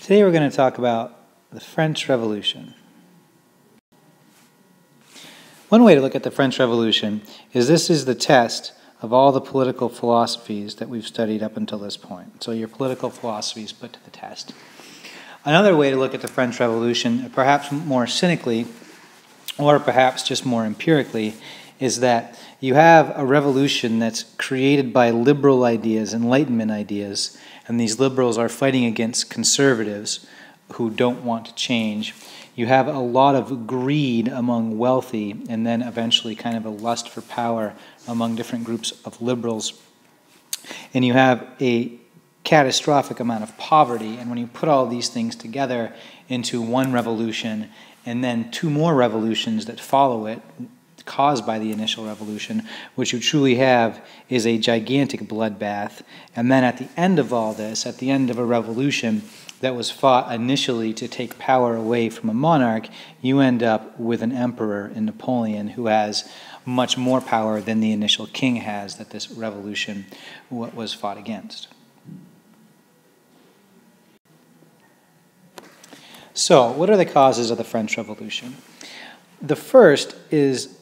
Today we're going to talk about the French Revolution. One way to look at the French Revolution is this is the test of all the political philosophies that we've studied up until this point. So your political philosophies put to the test. Another way to look at the French Revolution, perhaps more cynically, or perhaps just more empirically, is that you have a revolution that's created by liberal ideas, Enlightenment ideas, and these liberals are fighting against conservatives who don't want to change. You have a lot of greed among wealthy, and then eventually kind of a lust for power among different groups of liberals. And you have a catastrophic amount of poverty, and when you put all these things together into one revolution, and then two more revolutions that follow it, caused by the initial revolution, what you truly have is a gigantic bloodbath. And then at the end of all this, at the end of a revolution that was fought initially to take power away from a monarch, you end up with an emperor in Napoleon who has much more power than the initial king has that this revolution was fought against. So, what are the causes of the French Revolution? The first is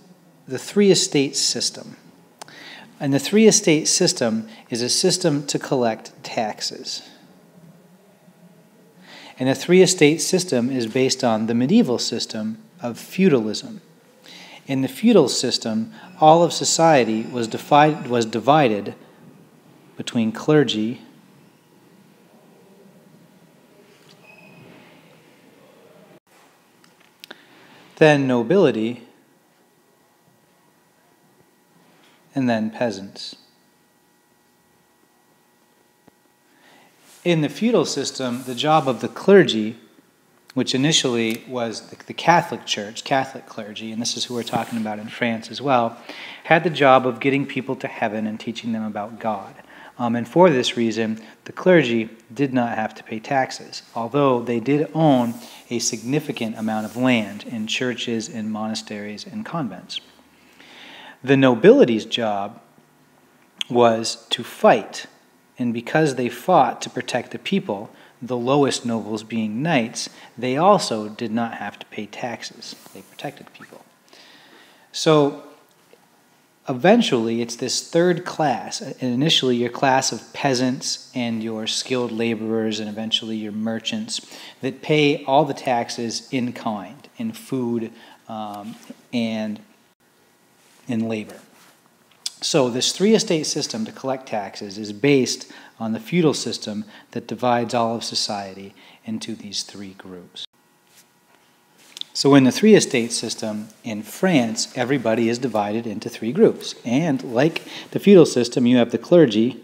the three-estate system. And the three-estate system is a system to collect taxes. And the three-estate system is based on the medieval system of feudalism. In the feudal system, all of society was divided between clergy, then nobility, and then peasants. In the feudal system, the job of the clergy, which initially was the Catholic Church, Catholic clergy, and this is who we're talking about in France as well, had the job of getting people to heaven and teaching them about God. And for this reason, the clergy did not have to pay taxes, although they did own a significant amount of land in churches, in monasteries, and convents. The nobility's job was to fight, and because they fought to protect the people, the lowest nobles being knights, they also did not have to pay taxes. They protected people. So eventually it's this third class, and initially your class of peasants and your skilled laborers and eventually your merchants that pay all the taxes in kind, in food and in labor. So this three-estate system to collect taxes is based on the feudal system that divides all of society into these three groups. So in the three-estate system in France, everybody is divided into three groups. And like the feudal system, you have the clergy,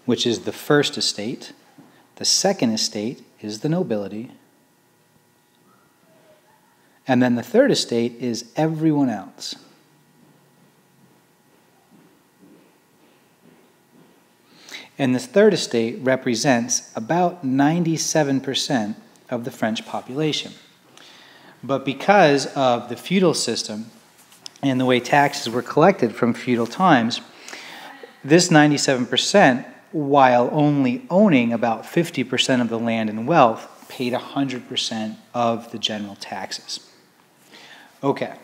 which is the first estate. The second estate is the nobility. And then the third estate is everyone else. And this third estate represents about 97% of the French population. But because of the feudal system and the way taxes were collected from feudal times, this 97%, while only owning about 50% of the land and wealth, paid 100% of the general taxes. Okay,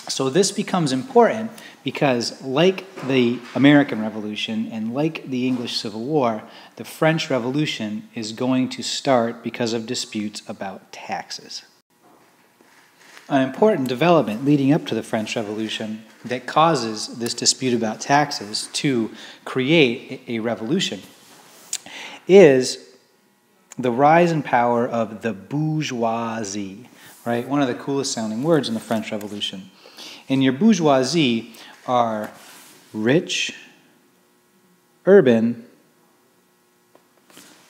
so this becomes important because like the American Revolution and like the English Civil War, the French Revolution is going to start because of disputes about taxes. An important development leading up to the French Revolution that causes this dispute about taxes to create a revolution is the rise in power of the bourgeoisie. Right? One of the coolest sounding words in the French Revolution. And your bourgeoisie are rich, urban,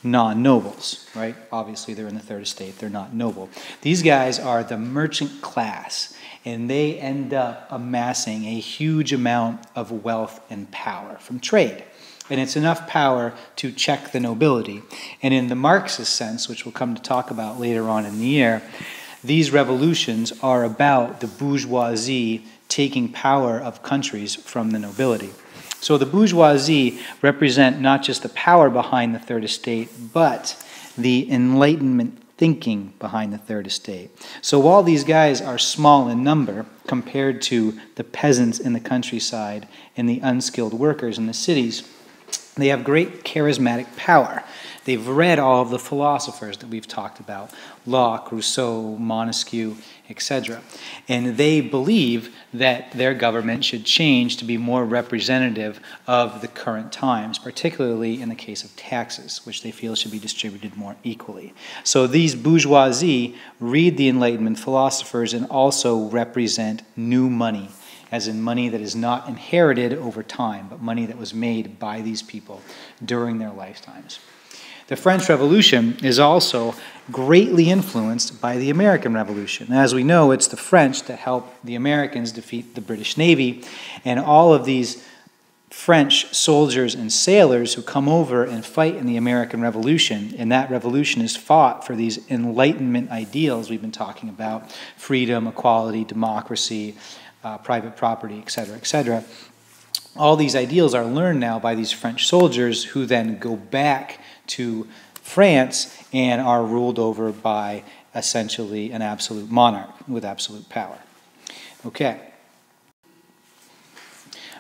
non-nobles, right? Obviously they're in the third estate, they're not noble. These guys are the merchant class, and they end up amassing a huge amount of wealth and power from trade. And it's enough power to check the nobility. And in the Marxist sense, which we'll come to talk about later on in the year, these revolutions are about the bourgeoisie taking power of countries from the nobility. So the bourgeoisie represent not just the power behind the third estate, but the Enlightenment thinking behind the third estate. So while these guys are small in number compared to the peasants in the countryside and the unskilled workers in the cities, they have great charismatic power. They've read all of the philosophers that we've talked about, Locke, Rousseau, Montesquieu, etc. And they believe that their government should change to be more representative of the current times, particularly in the case of taxes, which they feel should be distributed more equally. So these bourgeoisie read the Enlightenment philosophers and also represent new money, as in money that is not inherited over time, but money that was made by these people during their lifetimes. The French Revolution is also greatly influenced by the American Revolution. As we know, it's the French that helped the Americans defeat the British Navy, and all of these French soldiers and sailors who come over and fight in the American Revolution, and that revolution is fought for these Enlightenment ideals we've been talking about, freedom, equality, democracy, private property, etc., etc. All these ideals are learned now by these French soldiers who then go back to France and are ruled over by essentially an absolute monarch with absolute power. Okay.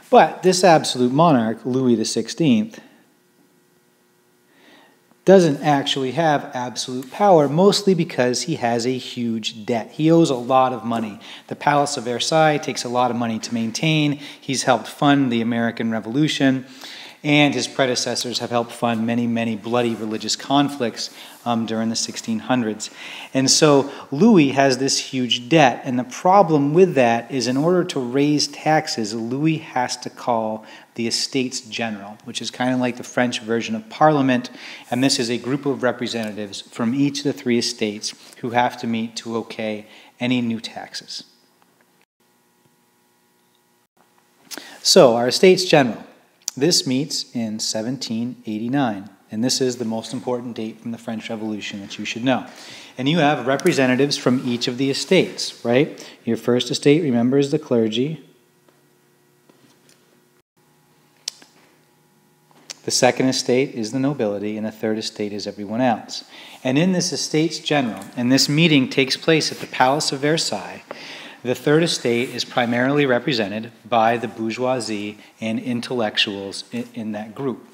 But this absolute monarch, Louis XVI, doesn't actually have absolute power, mostly because he has a huge debt. He owes a lot of money. The Palace of Versailles takes a lot of money to maintain. He's helped fund the American Revolution, and his predecessors have helped fund many, many bloody religious conflicts during the 1600s. And so Louis has this huge debt, and the problem with that is in order to raise taxes, Louis has to call the Estates General, which is kind of like the French version of Parliament, and this is a group of representatives from each of the three estates who have to meet to okay any new taxes. So our Estates General. This meets in 1789, and this is the most important date from the French Revolution that you should know. And you have representatives from each of the estates, right? Your first estate, remember, is the clergy. The second estate is the nobility, and the third estate is everyone else. And in this Estates General, and this meeting takes place at the Palace of Versailles, the third estate is primarily represented by the bourgeoisie and intellectuals in that group.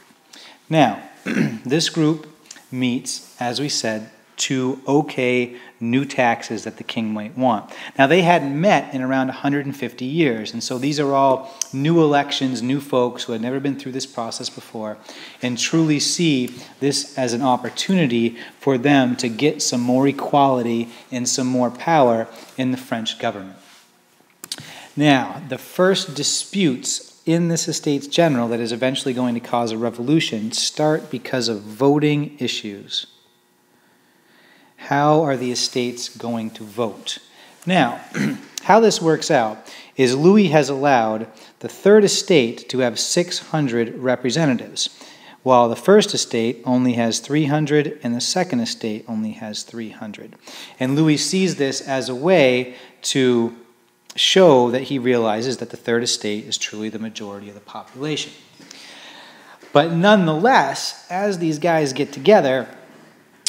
Now, this group meets, as we said, to okay new taxes that the king might want. Now, they hadn't met in around 150 years, and so these are all new elections, new folks who had never been through this process before, and truly see this as an opportunity for them to get some more equality and some more power in the French government. Now, the first disputes in this Estates General that is eventually going to cause a revolution start because of voting issues. How are the estates going to vote? Now, how this works out is Louis has allowed the third estate to have 600 representatives, while the first estate only has 300 and the second estate only has 300. And Louis sees this as a way to show that he realizes that the third estate is truly the majority of the population. But nonetheless, as these guys get together,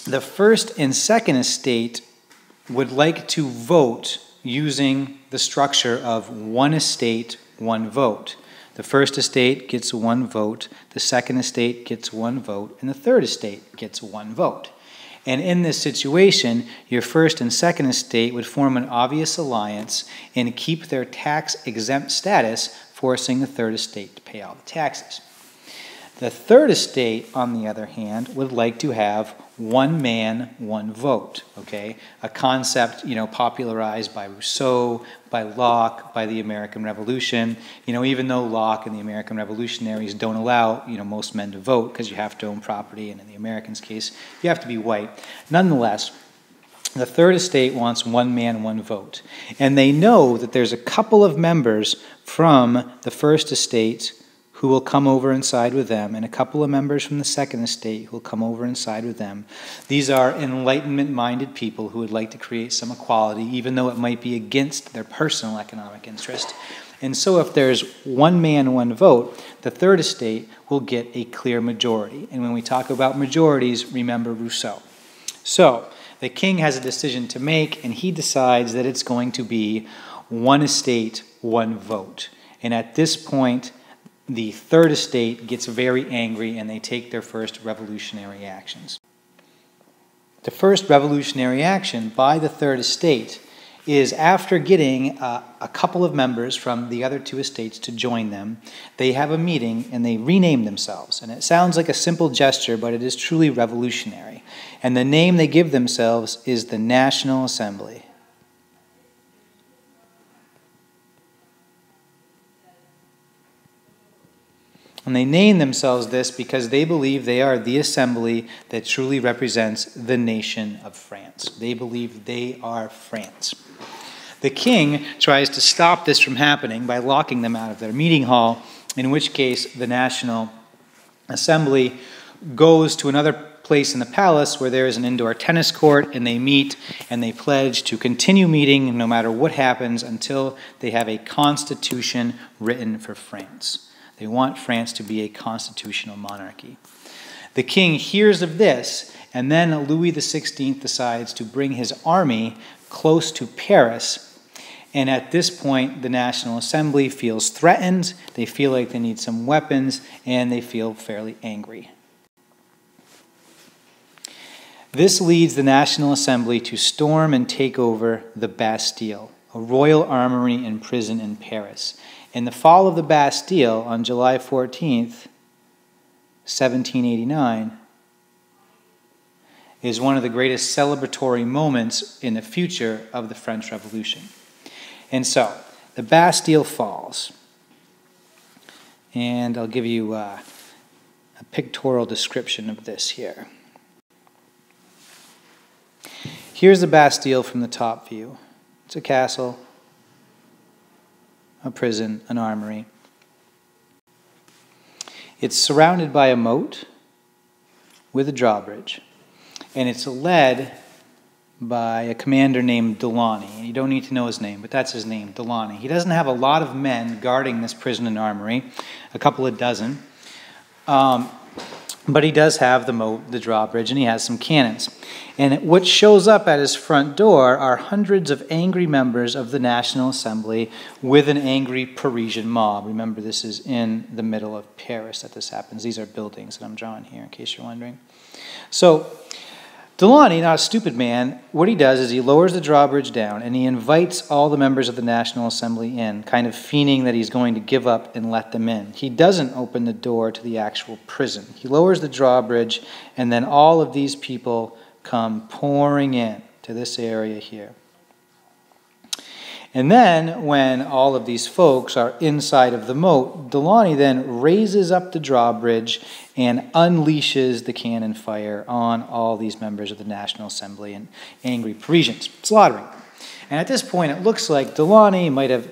the first and second estate would like to vote using the structure of one estate, one vote. The first estate gets one vote, the second estate gets one vote, and the third estate gets one vote. And in this situation, your first and second estate would form an obvious alliance and keep their tax-exempt status, forcing the third estate to pay all the taxes. The third estate, on the other hand, would like to have one man, one vote, okay? A concept, popularized by Rousseau, by Locke, by the American Revolution. Even though Locke and the American revolutionaries don't allow, most men to vote because you have to own property, and in the Americans' case, you have to be white. Nonetheless, the third estate wants one man, one vote. And they know that there's a couple of members from the first estate who will come over and side with them, and a couple of members from the second estate who will come over and side with them. These are Enlightenment-minded people who would like to create some equality, even though it might be against their personal economic interest. And so if there's one man, one vote, the third estate will get a clear majority. And when we talk about majorities, remember Rousseau. So the king has a decision to make, and he decides that it's going to be one estate, one vote. And at this point, the third estate gets very angry, and they take their first revolutionary actions. The first revolutionary action by the third estate is, after getting a couple of members from the other two estates to join them, they have a meeting and they rename themselves. And it sounds like a simple gesture, but it is truly revolutionary. And the name they give themselves is the National Assembly. And they name themselves this because they believe they are the assembly that truly represents the nation of France. They believe they are France. The king tries to stop this from happening by locking them out of their meeting hall, in which case the National Assembly goes to another place in the palace where there is an indoor tennis court, and they meet and they pledge to continue meeting no matter what happens until they have a constitution written for France. They want France to be a constitutional monarchy. The king hears of this, and then Louis XVI decides to bring his army close to Paris. And at this point, the National Assembly feels threatened, they feel like they need some weapons, and they feel fairly angry. This leads the National Assembly to storm and take over the Bastille, a royal armory and prison in Paris. In the fall of the Bastille, on July 14th, 1789, is one of the greatest celebratory moments in the future of the French Revolution. And so, the Bastille falls. And I'll give you a pictorial description of this here. Here's the Bastille from the top view. It's a castle, a prison, an armory. It's surrounded by a moat with a drawbridge, and it's led by a commander named Delaunay. You don't need to know his name, but that's his name, Delaunay. He doesn't have a lot of men guarding this prison and armory, a couple of dozen, but he does have the moat, the drawbridge, and he has some cannons. And what shows up at his front door are hundreds of angry members of the National Assembly with an angry Parisian mob. Remember, this is in the middle of Paris that this happens. These are buildings that I'm drawing here, in case you're wondering. So, Delaunay, not a stupid man, what he does is he lowers the drawbridge down and he invites all the members of the National Assembly in, kind of feigning that he's going to give up and let them in. He doesn't open the door to the actual prison. He lowers the drawbridge, and then all of these people come pouring in to this area here. And then, when all of these folks are inside of the moat, Delaunay then raises up the drawbridge and unleashes the cannon fire on all these members of the National Assembly and angry Parisians, slaughtering them. And at this point, it looks like Delaunay might have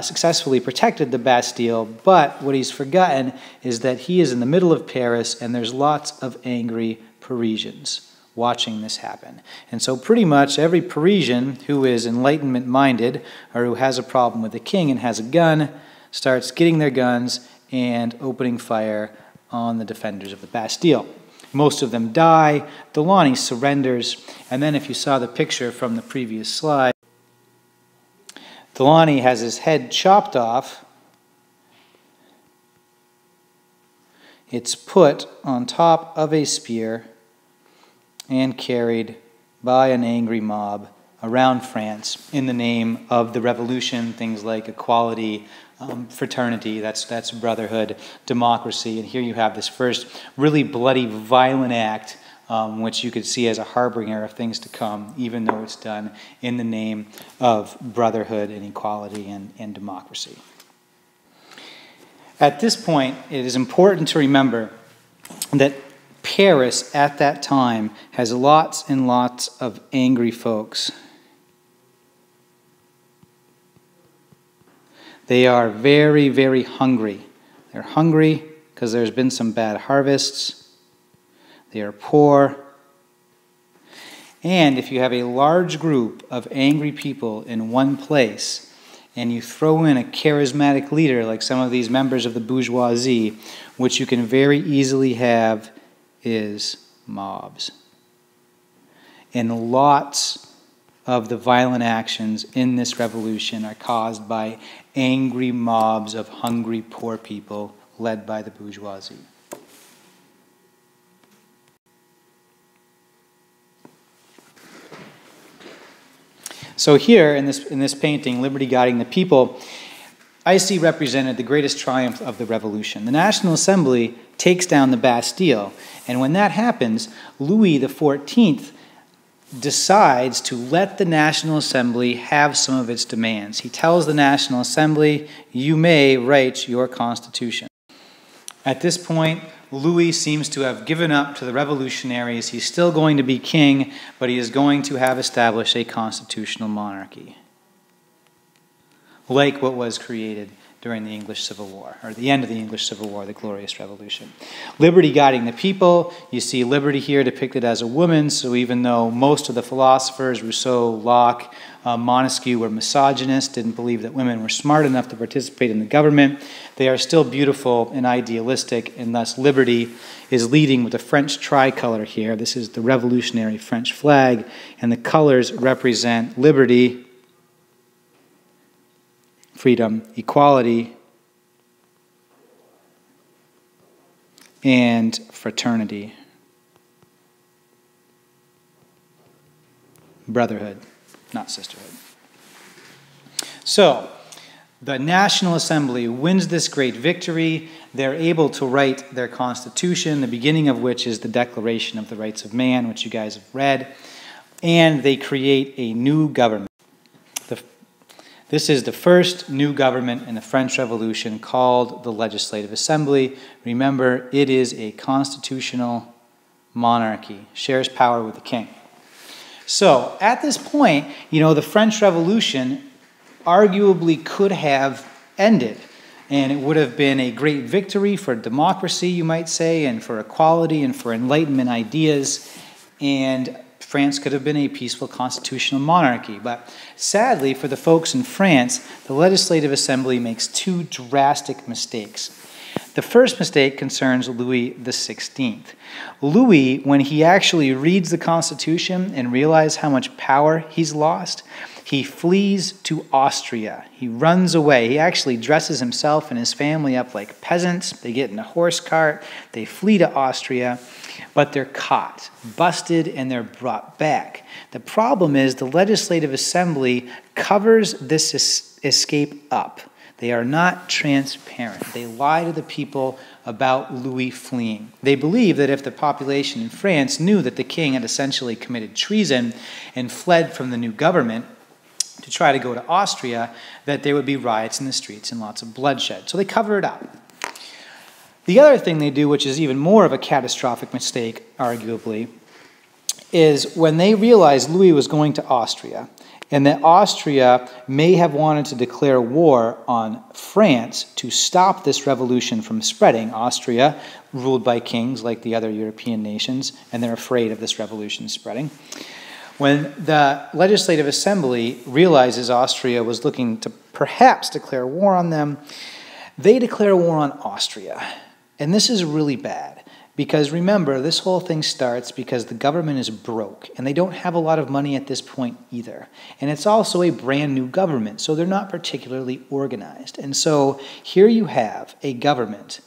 successfully protected the Bastille, but what he's forgotten is that he is in the middle of Paris, and there's lots of angry Parisians watching this happen. And so pretty much every Parisian who is Enlightenment-minded or who has a problem with the king and has a gun starts getting their guns and opening fire on the defenders of the Bastille. Most of them die. Delaunay surrenders. And then if you saw the picture from the previous slide, Delaunay has his head chopped off. It's put on top of a spear and carried by an angry mob around France in the name of the revolution, things like equality, fraternity, that's brotherhood, democracy. And here you have this first really bloody, violent act, which you could see as a harbinger of things to come, even though it's done in the name of brotherhood and equality and democracy. At this point, it is important to remember that Paris at that time has lots and lots of angry folks. They are very, very hungry. They're hungry because there's been some bad harvests. They are poor. And if you have a large group of angry people in one place, and you throw in a charismatic leader like some of these members of the bourgeoisie, what you can very easily have is mobs. And lots of the violent actions in this revolution are caused by angry mobs of hungry poor people led by the bourgeoisie. So here in this painting, Liberty Guiding the People, I see represented the greatest triumph of the revolution. The National Assembly takes down the Bastille, and when that happens, Louis XIV decides to let the National Assembly have some of its demands. He tells the National Assembly, you may write your constitution. At this point, Louis seems to have given up to the revolutionaries. He's still going to be king, but he is going to have established a constitutional monarchy, like what was created during the English Civil War, or the end of the English Civil War, the Glorious Revolution. Liberty Guiding the People. You see liberty here depicted as a woman, so even though most of the philosophers, Rousseau, Locke, Montesquieu, were misogynists, didn't believe that women were smart enough to participate in the government, they are still beautiful and idealistic, and thus liberty is leading with the French tricolor here. This is the revolutionary French flag, and the colors represent liberty, freedom, equality, and fraternity. Brotherhood, not sisterhood. So, the National Assembly wins this great victory. They're able to write their Constitution, the beginning of which is the Declaration of the Rights of Man, which you guys have read, and they create a new government. This is the first new government in the French Revolution, called the Legislative Assembly. Remember, it is a constitutional monarchy, shares power with the king. So, at this point, the French Revolution arguably could have ended, and it would have been a great victory for democracy, you might say, and for equality and for Enlightenment ideas, and France could have been a peaceful constitutional monarchy. But sadly, for the folks in France, the Legislative Assembly makes two drastic mistakes. The first mistake concerns Louis XVI. Louis, when he actually reads the Constitution and realizes how much power he's lost, he flees to Austria. He runs away. He actually dresses himself and his family up like peasants. They get in a horse cart. They flee to Austria, but they're caught, busted, and they're brought back. The problem is the Legislative Assembly covers this escape up. They are not transparent. They lie to the people about Louis fleeing. They believe that if the population in France knew that the king had essentially committed treason and fled from the new government to try to go to Austria, that there would be riots in the streets and lots of bloodshed. So they cover it up. The other thing they do, which is even more of a catastrophic mistake, arguably, is when they realized Louis was going to Austria, and that Austria may have wanted to declare war on France to stop this revolution from spreading. Austria, ruled by kings like the other European nations, and they're afraid of this revolution spreading. When the Legislative Assembly realizes Austria was looking to perhaps declare war on them, they declare war on Austria. And this is really bad, because remember, this whole thing starts because the government is broke, and they don't have a lot of money at this point either. And it's also a brand new government, so they're not particularly organized. And so here you have a government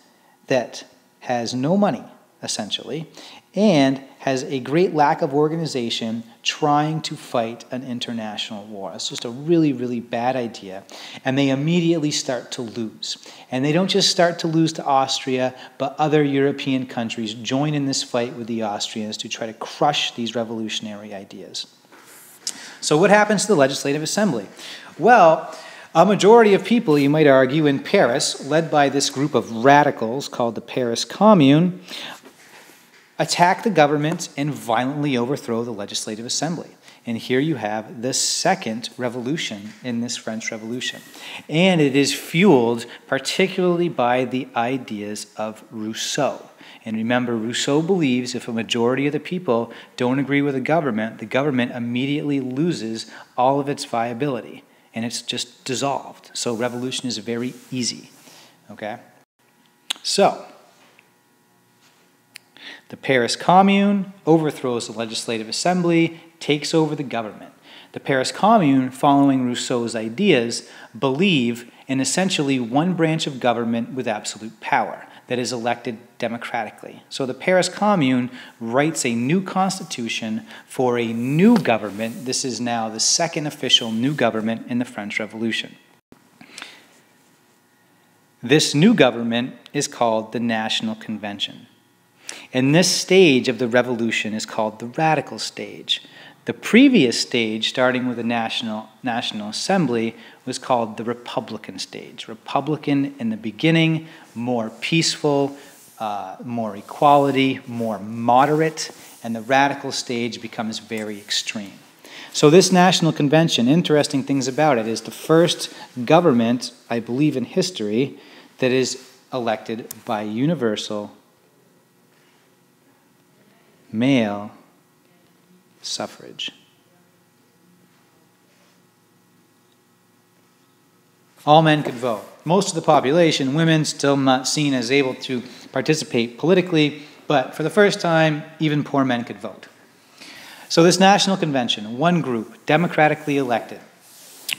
that has no money, essentially, and has a great lack of organization trying to fight an international war. It's just a really, really bad idea. And they immediately start to lose. And they don't just start to lose to Austria, but other European countries join in this fight with the Austrians to try to crush these revolutionary ideas. So what happens to the Legislative Assembly? Well, a majority of people, you might argue, in Paris, led by this group of radicals called the Paris Commune, attack the government and violently overthrow the Legislative Assembly. And here you have the second revolution in this French Revolution. And it is fueled particularly by the ideas of Rousseau. And remember, Rousseau believes if a majority of the people don't agree with the government immediately loses all of its viability. and it's just dissolved. So revolution is very easy, okay? So, the Paris Commune overthrows the Legislative Assembly, takes over the government. The Paris Commune, following Rousseau's ideas, believe in essentially one branch of government with absolute power that is elected democratically. So the Paris Commune writes a new constitution for a new government. This is now the second official new government in the French Revolution. This new government is called the National Convention. And this stage of the revolution is called the radical stage. The previous stage, starting with the National Assembly, was called the Republican stage. Republican in the beginning, more peaceful, more equality, more moderate, and the radical stage becomes very extreme. So this National Convention, interesting things about it, is the first government, I believe in history, that is elected by universal male suffrage. All men could vote. Most of the population, women, still not seen as able to participate politically, but for the first time, even poor men could vote. So this National Convention, one group, democratically elected,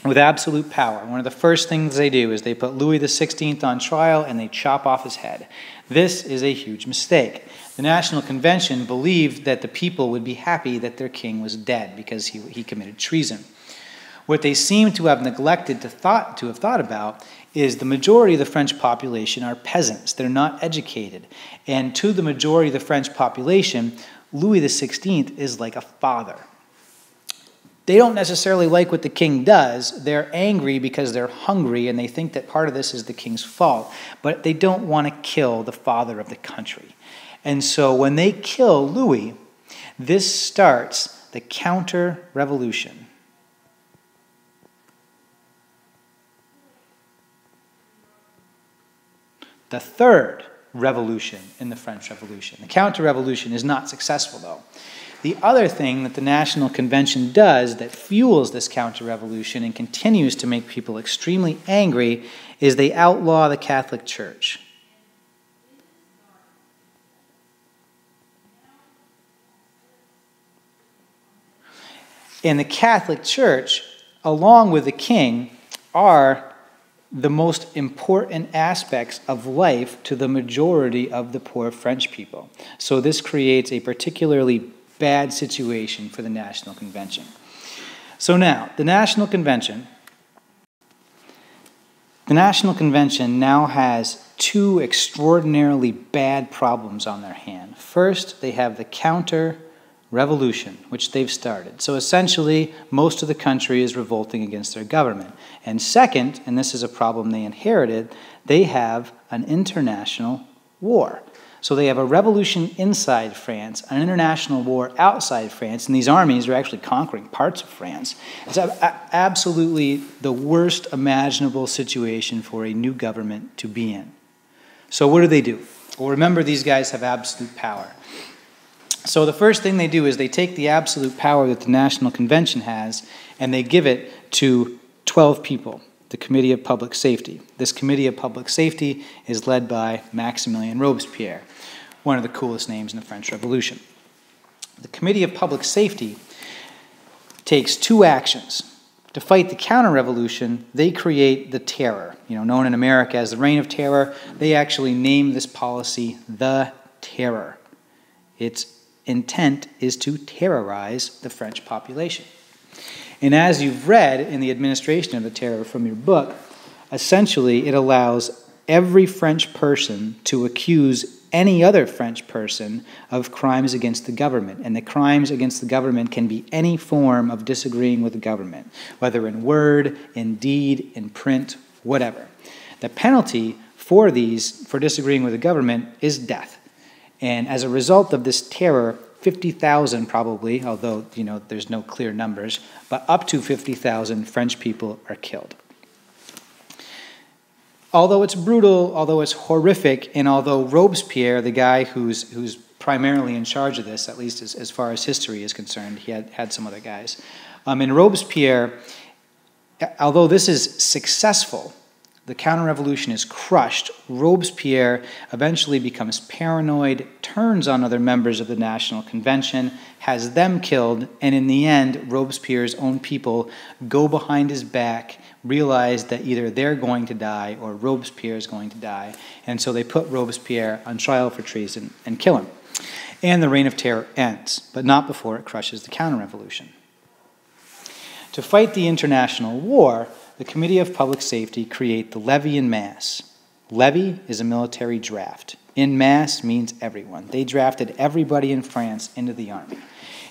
with absolute power. One of the first things they do is they put Louis XVI on trial and they chop off his head. This is a huge mistake. The National Convention believed that the people would be happy that their king was dead because he committed treason. What they seem to have neglected to have thought about is the majority of the French population are peasants. They're not educated. And to the majority of the French population, Louis XVI is like a father. They don't necessarily like what the king does. They're angry because they're hungry and they think that part of this is the king's fault. But they don't want to kill the father of the country. And so when they kill Louis, this starts the counter-revolution. The third revolution in the French Revolution. The counter-revolution is not successful, though. The other thing that the National Convention does that fuels this counter-revolution and continues to make people extremely angry is they outlaw the Catholic Church. And the Catholic Church, along with the king, are the most important aspects of life to the majority of the poor French people. So this creates a particularly bad situation for the National Convention. So now, the National Convention now has two extraordinarily bad problems on their hand. First, they have the counter-revolution, which they've started. So essentially, most of the country is revolting against their government. And second, and this is a problem they inherited, they have an international war. So they have a revolution inside France, an international war outside France, and these armies are actually conquering parts of France. It's absolutely the worst imaginable situation for a new government to be in. So what do? Well, remember, these guys have absolute power. So the first thing they do is they take the absolute power that the National Convention has and they give it to 12 people, the Committee of Public Safety. This Committee of Public Safety is led by Maximilien Robespierre, one of the coolest names in the French Revolution. The Committee of Public Safety takes two actions. To fight the counter-revolution, they create the terror, known in America as the Reign of Terror. They actually name this policy the Terror. Its intent is to terrorize the French population. And as you've read in the Administration of the Terror from your book, essentially it allows every French person to accuse any other French person of crimes against the government. And the crimes against the government can be any form of disagreeing with the government, whether in word, in deed, in print, whatever. The penalty for disagreeing with the government is death. And as a result of this terror, 50,000 probably, although there's no clear numbers, but up to 50,000 French people are killed. Although it's brutal, although it's horrific, and although Robespierre, the guy who's primarily in charge of this, at least as far as history is concerned, he had some other guys, and Robespierre although this is successful, the counter-revolution is crushed. Robespierre eventually becomes paranoid, turns on other members of the National Convention, has them killed, and in the end, Robespierre's own people go behind his back, realize that either they're going to die or Robespierre is going to die, and so they put Robespierre on trial for treason and kill him. And the Reign of Terror ends, but not before it crushes the counter-revolution. To fight the international war, the Committee of Public Safety create the levy en masse. Levy is a military draft. En masse means everyone. They drafted everybody in France into the army.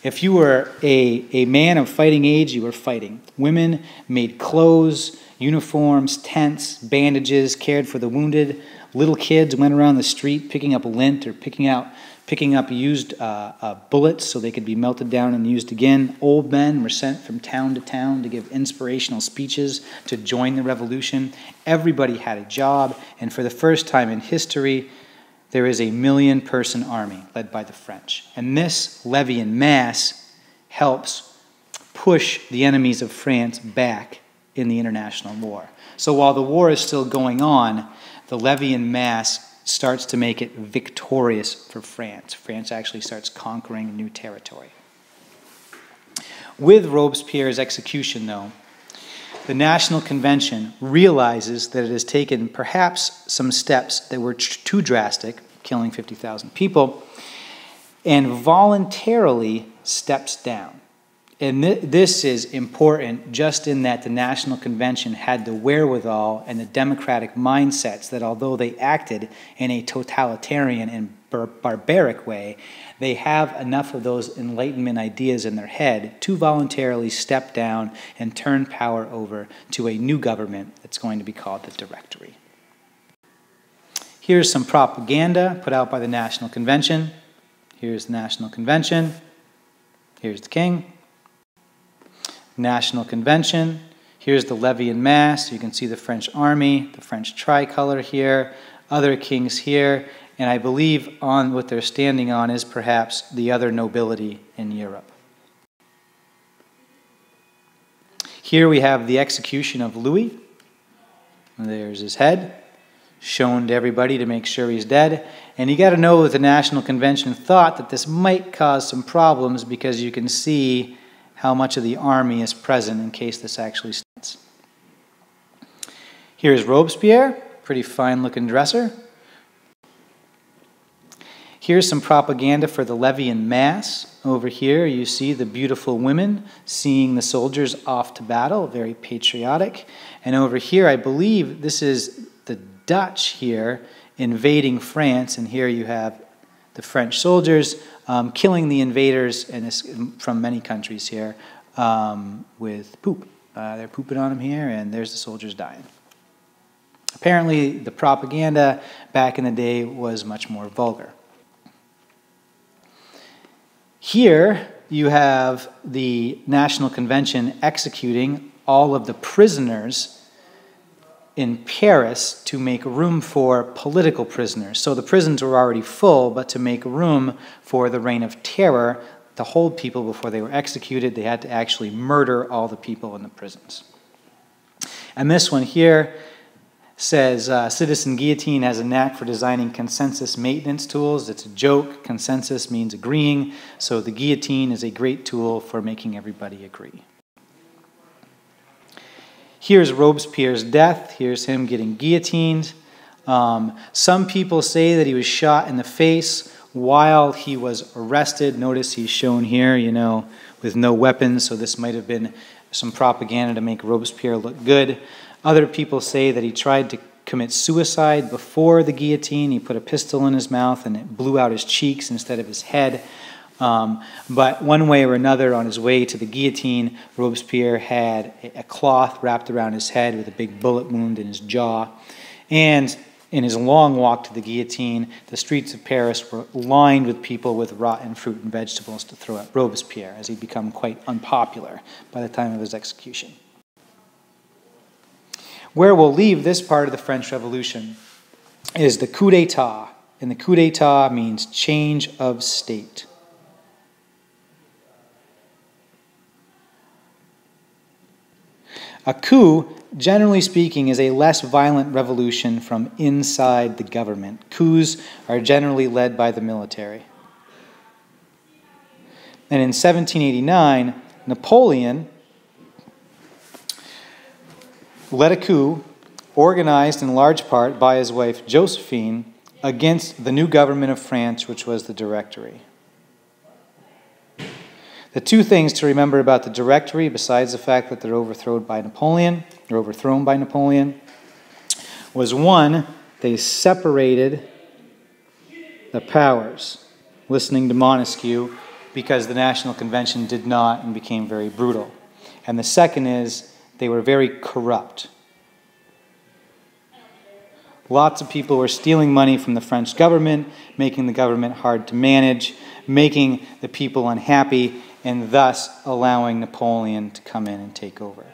If you were a man of fighting age, you were fighting. Women made clothes, uniforms, tents, bandages, cared for the wounded. Little kids went around the street picking up lint or picking up used bullets so they could be melted down and used again. Old men were sent from town to town to give inspirational speeches to join the revolution. Everybody had a job, and for the first time in history, there is a 1 million-person army led by the French. And this levy en masse helps push the enemies of France back in the international war. So while the war is still going on, the levy en masse starts to make it victorious for France. France actually starts conquering new territory. With Robespierre's execution, though, the National Convention realizes that it has taken perhaps some steps that were too drastic, killing 50,000 people, and voluntarily steps down. And this is important just in that the National Convention had the wherewithal and the democratic mindsets that although they acted in a totalitarian and barbaric way, they have enough of those Enlightenment ideas in their head to voluntarily step down and turn power over to a new government that's going to be called the Directory. Here's some propaganda put out by the National Convention. Here's the National Convention. Here's the king. National Convention. Here's the levy en masse. You can see the French army, the French tricolor here, other kings here, and I believe on what they're standing on is perhaps the other nobility in Europe. Here we have the execution of Louis. There's his head, shown to everybody to make sure he's dead. And you got to know that the National Convention thought that this might cause some problems because you can see how much of the army is present in case this actually starts. Here's Robespierre, pretty fine-looking dresser. Here's some propaganda for the levy en masse. Over here you see the beautiful women seeing the soldiers off to battle, very patriotic. And over here I believe this is the Dutch here invading France, and here you have the French soldiers killing the invaders from many countries here with poop. They're pooping on them here, and there's the soldiers dying. Apparently, the propaganda back in the day was much more vulgar. Here, you have the National Convention executing all of the prisoners in Paris to make room for political prisoners. So the prisons were already full, but to make room for the Reign of Terror, to hold people before they were executed, they had to actually murder all the people in the prisons. And this one here says, Citizen Guillotine has a knack for designing consensus maintenance tools. It's a joke. Consensus means agreeing. So the guillotine is a great tool for making everybody agree. Here's Robespierre's death. Here's him getting guillotined. Some people say that he was shot in the face while he was arrested. Notice he's shown here, with no weapons, so this might have been some propaganda to make Robespierre look good. Other people say that he tried to commit suicide before the guillotine. He put a pistol in his mouth and it blew out his cheeks instead of his head. But one way or another, on his way to the guillotine, Robespierre had a cloth wrapped around his head with a big bullet wound in his jaw. And in his long walk to the guillotine, the streets of Paris were lined with people with rotten fruit and vegetables to throw at Robespierre, as he'd become quite unpopular by the time of his execution. Where we'll leave this part of the French Revolution is the coup d'etat. And the coup d'etat means change of state. A coup, generally speaking, is a less violent revolution from inside the government. Coups are generally led by the military. And in 1789, Napoleon led a coup organized in large part by his wife Josephine against the new government of France, which was the Directory. The two things to remember about the Directory, besides the fact that they're overthrown by Napoleon, was one, they separated the powers, listening to Montesquieu, because the National Convention did not and became very brutal. And the second is they were very corrupt. Lots of people were stealing money from the French government, making the government hard to manage, making the people unhappy, and thus allowing Napoleon to come in and take over.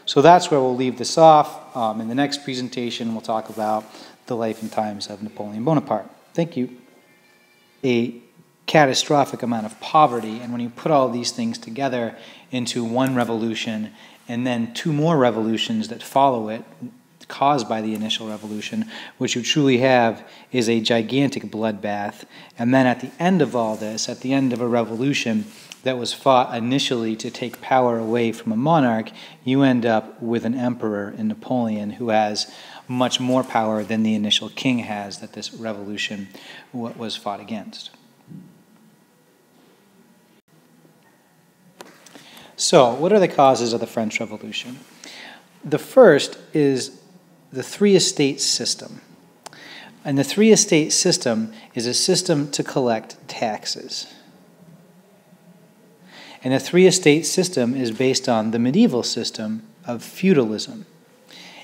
So that's where we'll leave this off. In the next presentation, we'll talk about the life and times of Napoleon Bonaparte. Thank you. A catastrophic amount of poverty, and when you put all these things together into one revolution, and then two more revolutions that follow it, caused by the initial revolution, what you truly have is a gigantic bloodbath. And then at the end of all this, at the end of a revolution that was fought initially to take power away from a monarch, you end up with an emperor in Napoleon who has much more power than the initial king has that this revolution was fought against. So, what are the causes of the French Revolution? The first is the three-estate system. And the three-estate system is a system to collect taxes. And the three-estate system is based on the medieval system of feudalism.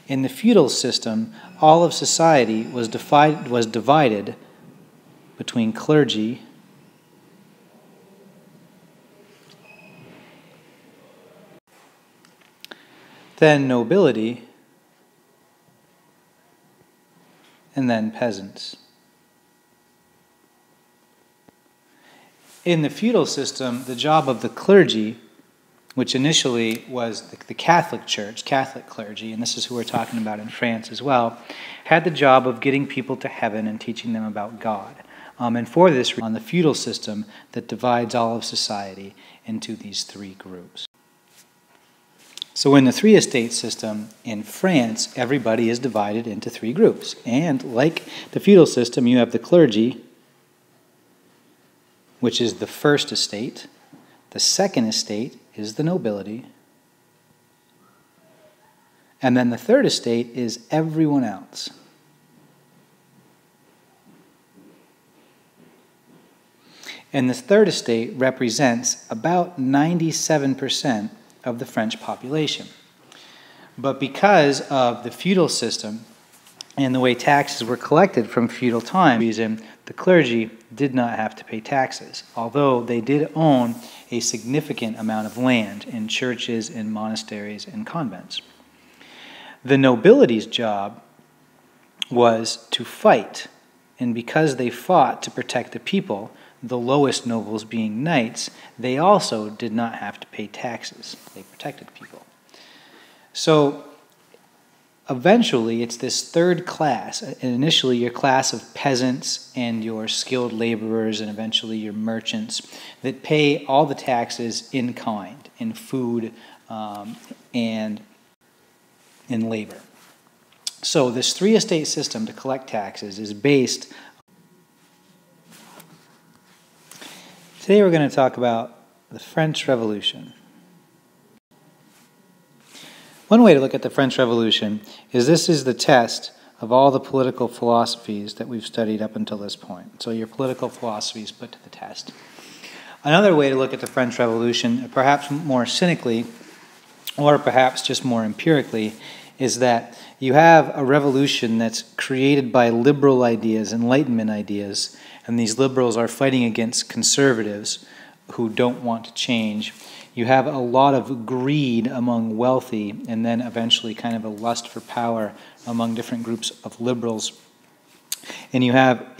In the feudal system, all of society was divided between clergy then nobility, and then peasants. In the feudal system, the job of the clergy, which initially was the Catholic Church, Catholic clergy, and this is who we're talking about in France as well, had the job of getting people to heaven and teaching them about God. And for this, on the feudal system that divides all of society into these three groups. So in the three-estate system in France, everybody is divided into three groups. And like the feudal system, you have the clergy, which is the first estate. The second estate is the nobility. And then the third estate is everyone else. And this third estate represents about 97% of the French population. But because of the feudal system and the way taxes were collected from feudal time, the clergy did not have to pay taxes, although they did own a significant amount of land in churches, in monasteries, and convents. The nobility's job was to fight, and because they fought to protect the people, the lowest nobles being knights, they also did not have to pay taxes. They protected people. So eventually it's this third class, and initially your class of peasants and your skilled laborers and eventually your merchants that pay all the taxes in kind, in food and in labor. So this three-estate system to collect taxes is based. Today we're going to talk about the French Revolution. One way to look at the French Revolution is this is the test of all the political philosophies that we've studied up until this point. So your political philosophies put to the test. Another way to look at the French Revolution, perhaps more cynically, or perhaps just more empirically, is that you have a revolution that's created by liberal ideas, Enlightenment ideas, and these liberals are fighting against conservatives who don't want to change. You have a lot of greed among wealthy, and then eventually kind of a lust for power among different groups of liberals. And you have